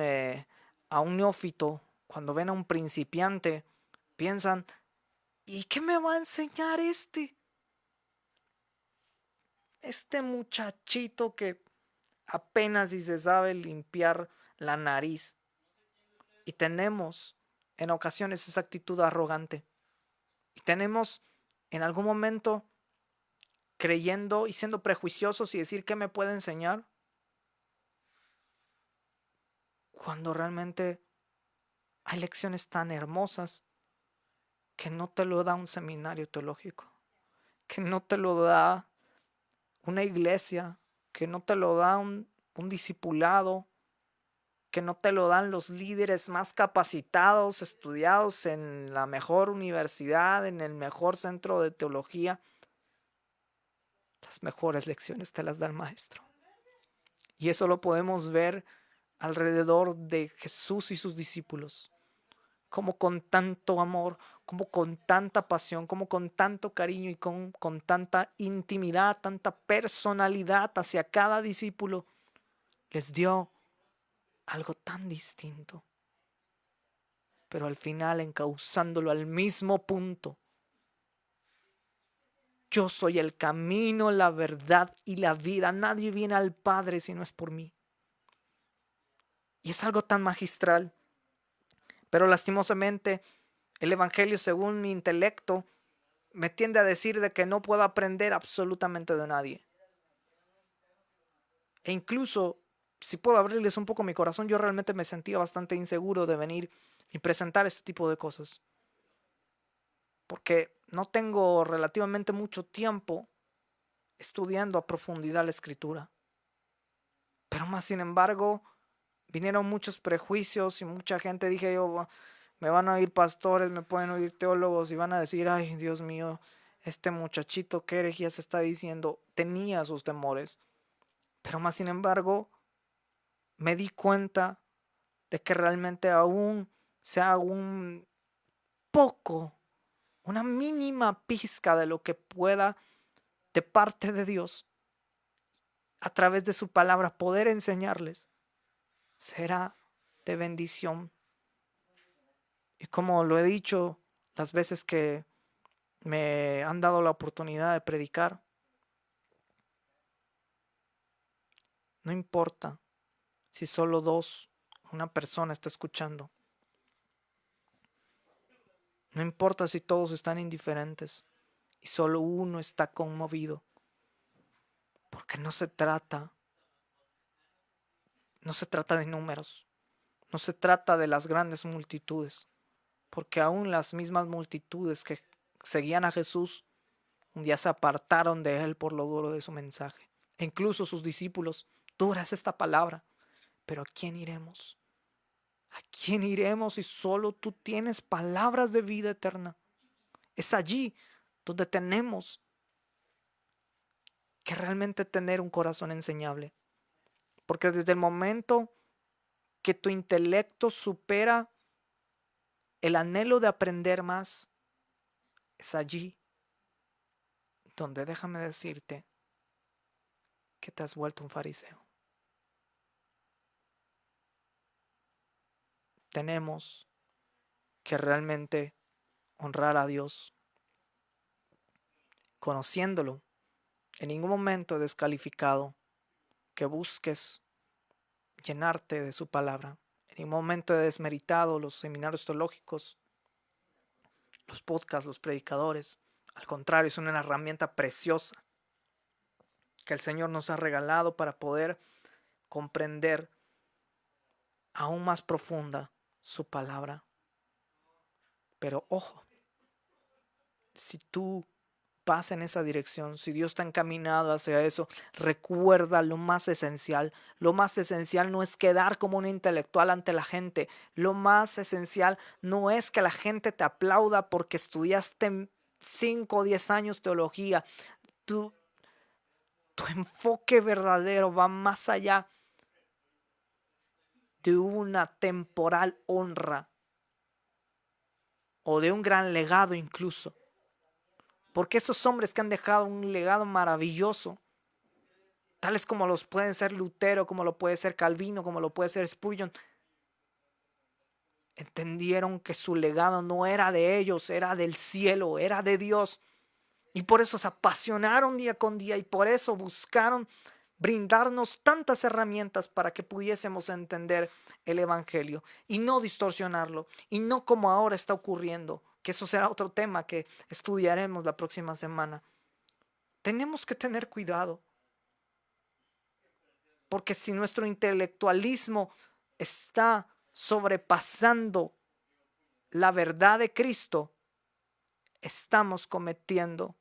neófito, cuando ven a un principiante, piensan, ¿y qué me va a enseñar este? Este muchachito que apenas si se sabe limpiar la nariz. Y tenemos en ocasiones esa actitud arrogante. Y tenemos en algún momento creyendo y siendo prejuiciosos y decir qué me puede enseñar, cuando realmente hay lecciones tan hermosas que no te lo da un seminario teológico, que no te lo da una iglesia, que no te lo da un discipulado, que no te lo dan los líderes más capacitados, estudiados en la mejor universidad, en el mejor centro de teología. Las mejores lecciones te las da el maestro. Y eso lo podemos ver alrededor de Jesús y sus discípulos. Como con tanto amor, como con tanta pasión, como con tanto cariño y con tanta intimidad, tanta personalidad hacia cada discípulo, les dio algo tan distinto. Pero al final encauzándolo al mismo punto. yo soy el camino, la verdad y la vida. Nadie viene al Padre si no es por mí. Y es algo tan magistral. Pero lastimosamente, el Evangelio, según mi intelecto, me tiende a decir de que no puedo aprender absolutamente de nadie. E incluso, si puedo abrirles un poco mi corazón, yo realmente me sentía bastante inseguro de venir y presentar este tipo de cosas. Porque no tengo relativamente mucho tiempo estudiando a profundidad la escritura. Pero más sin embargo, vinieron muchos prejuicios y mucha gente, dije yo, me van a oír pastores, me pueden oír teólogos y van a decir, ay, Dios mío, este muchachito, qué herejía se está diciendo. Tenía sus temores. Pero más sin embargo, me di cuenta de que realmente aún sea un poco, una mínima pizca de lo que pueda de parte de Dios a través de su palabra poder enseñarles, será de bendición. Y como lo he dicho las veces que me han dado la oportunidad de predicar, no importa si solo una persona está escuchando. No importa si todos están indiferentes y solo uno está conmovido. Porque no se trata de números. No se trata de las grandes multitudes. Porque aún las mismas multitudes que seguían a Jesús un día se apartaron de él por lo duro de su mensaje. E incluso sus discípulos, dura es esta palabra, pero ¿a quién iremos? ¿A quién iremos si solo tú tienes palabras de vida eterna? Es allí donde tenemos que realmente tener un corazón enseñable. Porque desde el momento que tu intelecto supera el anhelo de aprender más, es allí donde déjame decirte que te has vuelto un fariseo. Tenemos que realmente honrar a Dios, conociéndolo. En ningún momento he descalificado que busques llenarte de su palabra. En ningún momento he desmeritado los seminarios teológicos, los podcasts, los predicadores. Al contrario, es una herramienta preciosa que el Señor nos ha regalado para poder comprender aún más profunda su palabra. Pero ojo, si tú vas en esa dirección, si Dios te ha encaminado hacia eso, recuerda lo más esencial. Lo más esencial no es quedar como un intelectual ante la gente. Lo más esencial no es que la gente te aplauda porque estudiaste 5 o 10 años teología. Tu enfoque verdadero va más allá de una temporal honra o de un gran legado incluso. Porque esos hombres que han dejado un legado maravilloso, tales como los pueden ser Lutero, como lo puede ser Calvino, como lo puede ser Spurgeon, entendieron que su legado no era de ellos, era del cielo, era de Dios. Y por eso se apasionaron día con día y por eso buscaron brindarnos tantas herramientas para que pudiésemos entender el Evangelio y no distorsionarlo y no como ahora está ocurriendo, que eso será otro tema que estudiaremos la próxima semana. Tenemos que tener cuidado, porque si nuestro intelectualismo está sobrepasando la verdad de Cristo, estamos cometiendo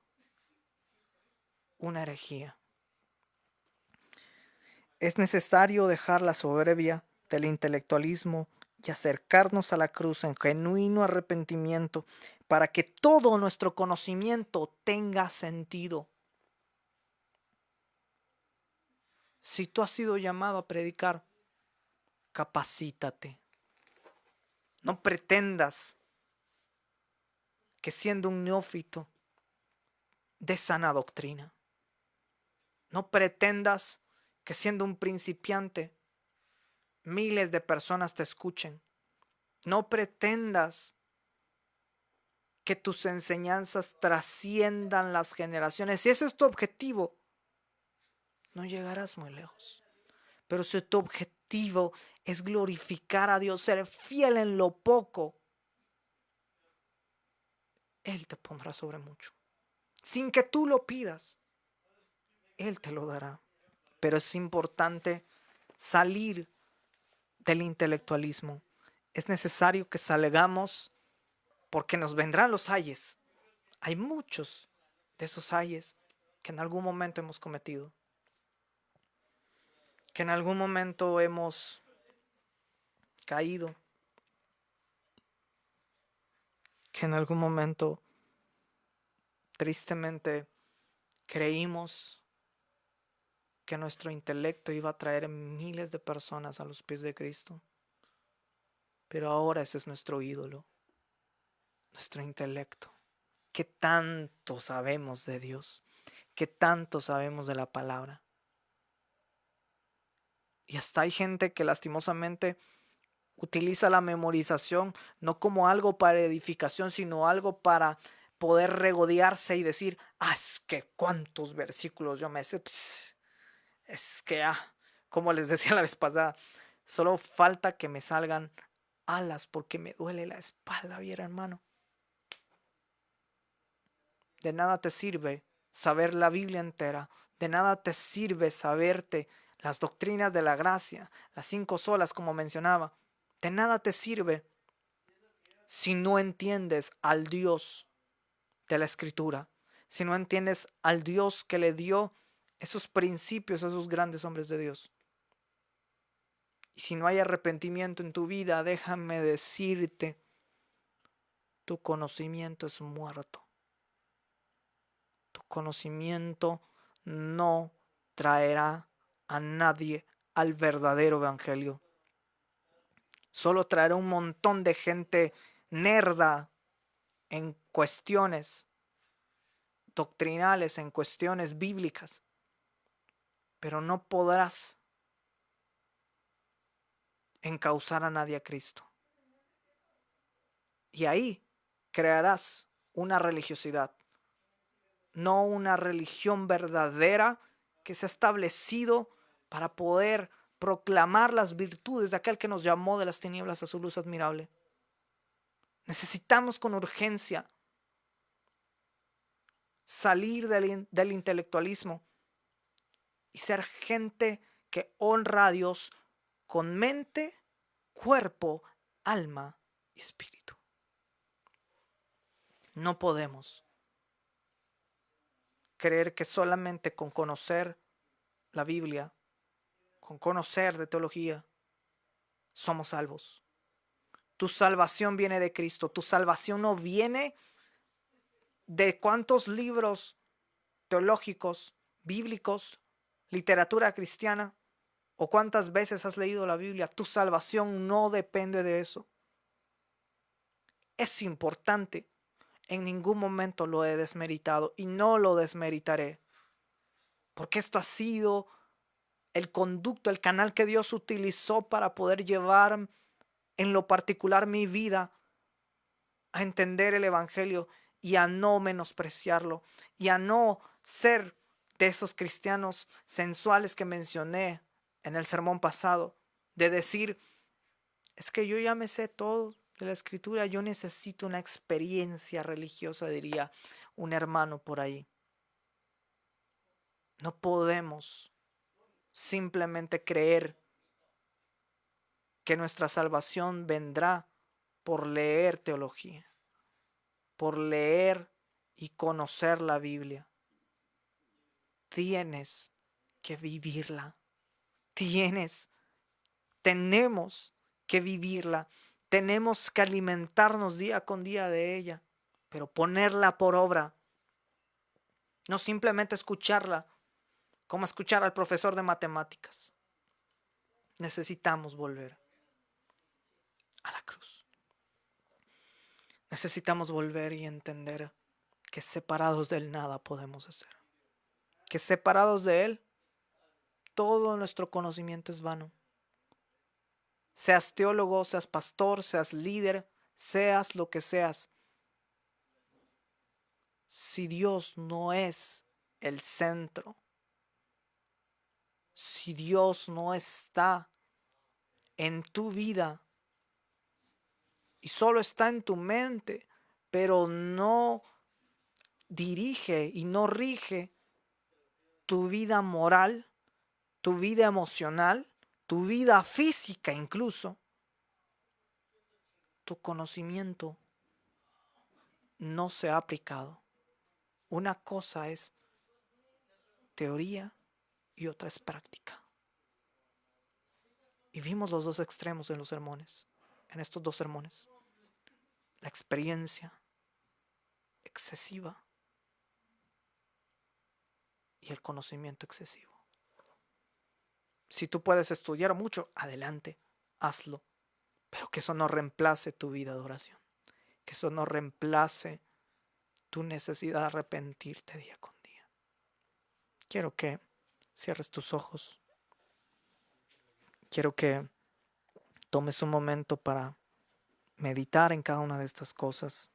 una herejía. Es necesario dejar la soberbia del intelectualismo y acercarnos a la cruz en genuino arrepentimiento para que todo nuestro conocimiento tenga sentido. Si tú has sido llamado a predicar, capacítate. No pretendas que siendo un neófito des sana doctrina. No pretendas que siendo un principiante miles de personas te escuchen. No pretendas que tus enseñanzas trasciendan las generaciones. Si ese es tu objetivo, no llegarás muy lejos. Pero si tu objetivo es glorificar a Dios, ser fiel en lo poco, Él te pondrá sobre mucho. Sin que tú lo pidas, Él te lo dará. Pero es importante salir del intelectualismo. Es necesario que salgamos porque nos vendrán los ayes. Hay muchos de esos ayes que en algún momento hemos cometido, que en algún momento hemos caído, que en algún momento tristemente creímos que nuestro intelecto iba a traer miles de personas a los pies de Cristo. Pero ahora ese es nuestro ídolo, nuestro intelecto. ¿Qué tanto sabemos de Dios? ¿Qué tanto sabemos de la palabra? Y hasta hay gente que lastimosamente utiliza la memorización no como algo para edificación, sino algo para poder regodearse y decir, es que cuántos versículos yo me sé. Es que, como les decía la vez pasada, solo falta que me salgan alas porque me duele la espalda, viera hermano. De nada te sirve saber la Biblia entera, de nada te sirve saberte las doctrinas de la gracia, las 5 solas como mencionaba. De nada te sirve si no entiendes al Dios de la Escritura, si no entiendes al Dios que le dio esos principios a esos grandes hombres de Dios. Y si no hay arrepentimiento en tu vida, déjame decirte, tu conocimiento es muerto. Tu conocimiento no traerá a nadie al verdadero evangelio. Solo traerá un montón de gente nerda en cuestiones doctrinales, en cuestiones bíblicas. Pero no podrás encauzar a nadie a Cristo. Y ahí crearás una religiosidad, no una religión verdadera que se ha establecido para poder proclamar las virtudes de aquel que nos llamó de las tinieblas a su luz admirable. Necesitamos con urgencia salir del intelectualismo y ser gente que honra a Dios con mente, cuerpo, alma y espíritu. No podemos creer que solamente con conocer la Biblia, con conocer de teología, somos salvos. Tu salvación viene de Cristo. Tu salvación no viene de cuántos libros teológicos, bíblicos, literatura cristiana o cuántas veces has leído la Biblia. Tu salvación no depende de eso. Es importante. En ningún momento lo he desmeritado y no lo desmeritaré. Porque esto ha sido el conducto, el canal que Dios utilizó para poder llevar en lo particular mi vida a entender el evangelio y a no menospreciarlo y a no ser de esos cristianos sensuales que mencioné en el sermón pasado, de decir, es que yo ya me sé todo de la escritura, yo necesito una experiencia religiosa, diría un hermano por ahí. No podemos simplemente creer que nuestra salvación vendrá por leer teología, por leer y conocer la Biblia. Tienes que vivirla. Tenemos que vivirla. Tenemos que alimentarnos día con día de ella, pero ponerla por obra. No simplemente escucharla, como escuchar al profesor de matemáticas. Necesitamos volver a la cruz. Necesitamos volver y entender que separados de Él nada podemos hacer. Que separados de Él, todo nuestro conocimiento es vano. Seas teólogo, seas pastor, seas líder, seas lo que seas. si Dios no es el centro, si Dios no está en tu vida y solo está en tu mente, pero no dirige y no rige tu vida moral, tu vida emocional, tu vida física incluso, tu conocimiento no se ha aplicado. Una cosa es teoría y otra es práctica. Y vimos los dos extremos en los sermones, en estos dos sermones. La experiencia excesiva y el conocimiento excesivo. Si tú puedes estudiar mucho, adelante, hazlo. Pero que eso no reemplace tu vida de oración. Que eso no reemplace tu necesidad de arrepentirte día con día. Quiero que cierres tus ojos. Quiero que tomes un momento para meditar en cada una de estas cosas.